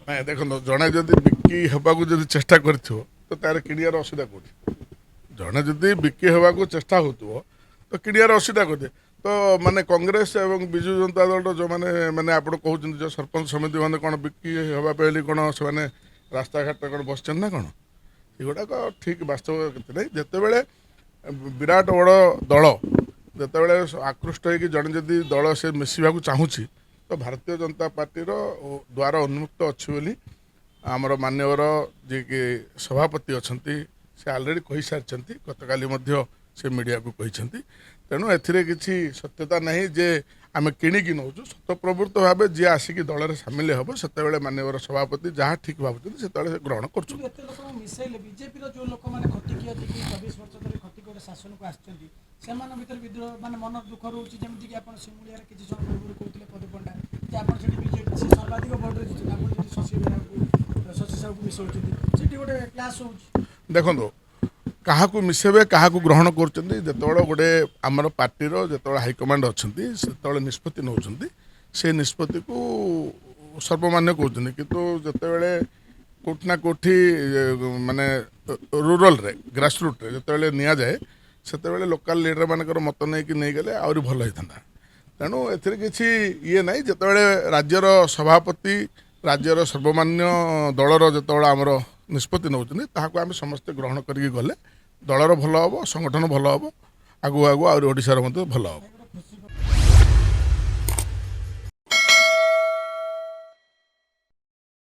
ନାଇଁ ଦେଖନ୍ତୁ ଜଣେ ଯଦି ବିକି ହେବାକୁ ଯଦି ଚେଷ୍ଟା କରିଥିବ ତ ତାର କିଣିବାର ଅସୁବିଧା କୋଉଠି ଜଣେ ଯଦି ବିକି ହେବାକୁ ଚେଷ୍ଟା ହେଉଥିବ ତ କିଣିବାର ଅସୁବିଧା କୋଉଠି ତ ମାନେ କଂଗ୍ରେସ ଏବଂ ବିଜୁ ଜନତା ଦଳର ଯେଉଁମାନେ ମାନେ ଆପଣ କହୁଛନ୍ତି ଯେଉଁ ସରପଞ୍ଚ ସମିତି ମାନେ କ'ଣ ବିକି ହେବା ପାଇଁ ବୋଲି କ'ଣ ସେମାନେ ରାସ୍ତାଘାଟରେ କ'ଣ ବସିଛନ୍ତି ନା କ'ଣ ଏଗୁଡ଼ାକ ଠିକ୍ ବାସ୍ତବ କିଛି ନାହିଁ ଯେତେବେଳେ ବିରାଟ ବଡ଼ ଦଳ ଯେତେବେଳେ ଆକୃଷ୍ଟ ହେଇକି ଜଣେ ଯଦି ଦଳ ସେ ମିଶିବାକୁ ଚାହୁଁଛି ତ ଭାରତୀୟ ଜନତା ପାର୍ଟିର ଦ୍ୱାର ଉନ୍ମୁକ୍ତ ଅଛି ବୋଲି ଆମର ମାନ୍ୟବର ଯିଏକି ସଭାପତି ଅଛନ୍ତି ସେ ଅଲରେଡ଼ି କହିସାରିଛନ୍ତି ଗତକାଲି ମଧ୍ୟ ସେ ମିଡ଼ିଆକୁ କହିଛନ୍ତି ତେଣୁ ଏଥିରେ କିଛି ସତ୍ୟତା ନାହିଁ ଯେ ଆମେ କିଣିକି ନେଉଛୁ ସତପ୍ରବୃତ୍ତ ଭାବେ ଯିଏ ଆସିକି ଦଳରେ ସାମିଲ ହେବ ସେତେବେଳେ ମାନ୍ୟବର ସଭାପତି ଯାହା ଠିକ୍ ଭାବୁଛନ୍ତି ସେତେବେଳେ ସେ ଗ୍ରହଣ କରୁଛନ୍ତି। ଏତେ ଲୋକଙ୍କୁ ମିଶାଇଲେ ବିଜେପିର ଯେଉଁ ଲୋକମାନେ ଖଟିକି ଅଧିକ 24 ବର୍ଷ ଧରି ଖଟିକି ଗୋଟେ ଶାସନକୁ ଆସିଛନ୍ତି ସେମାନଙ୍କ ଭିତରେ ବିଦ୍ରୋହ ମାନେ ମନ ଦୁଃଖ ରହୁଛି ଯେମିତିକି ଆପଣ ସିମୁଳିଆରେ କିଛି ସମୟ ପୂର୍ବରୁ କହୁଥିଲେ ପଦପଣ୍ଡା ଯେ ଆପଣ ସେଠି ବିଜେପି ସେ ସର୍ବାଧିକ ଭୋଟରେ ଜିତିଛନ୍ତି ଆପଣ ଯଦି ଶଶି ସାହୁକୁ ମିଶାଉଛନ୍ତି ସେଠି ଗୋଟେ କ୍ଲାସ୍ ହେଉଛି। ଦେଖନ୍ତୁ କାହାକୁ ମିଶାଇବେ କାହାକୁ ଗ୍ରହଣ କରୁଛନ୍ତି ଯେତେବେଳେ ଗୋଟେ ଆମର ପାର୍ଟିର ଯେତେବେଳେ ହାଇକମାଣ୍ଡ ଅଛନ୍ତି ସେତେବେଳେ ନିଷ୍ପତ୍ତି ନେଉଛନ୍ତି ସେ ନିଷ୍ପତ୍ତିକୁ ସର୍ବମାନ୍ୟ କହୁଛନ୍ତି କିନ୍ତୁ ଯେତେବେଳେ କେଉଁଠି ନା କେଉଁଠି ମାନେ ରୁରାଲରେ ଗ୍ରାସରୁଟ୍ରେ ଯେତେବେଳେ ନିଆଯାଏ ସେତେବେଳେ ଲୋକାଲ ଲିଡର ମାନଙ୍କର ମତ ନେଇକି ନେଇଗଲେ ଆହୁରି ଭଲ ହେଇଥାନ୍ତା ତେଣୁ ଏଥିରେ କିଛି ଇଏ ନାହିଁ ଯେତେବେଳେ ରାଜ୍ୟର ସଭାପତି ରାଜ୍ୟର ସର୍ବମାନ୍ୟ ଦଳର ଯେତେବେଳେ ଆମର ନିଷ୍ପତ୍ତି ନେଉଛନ୍ତି ତାହାକୁ ଆମେ ସମସ୍ତେ ଗ୍ରହଣ କରିକି ଗଲେ ଦଳର ଭଲ ହେବ ସଂଗଠନ ଭଲ ହେବ ଆଗକୁ ଆଗକୁ ଆହୁରି ଓଡ଼ିଶାର ମଧ୍ୟ ଭଲ ହେବ।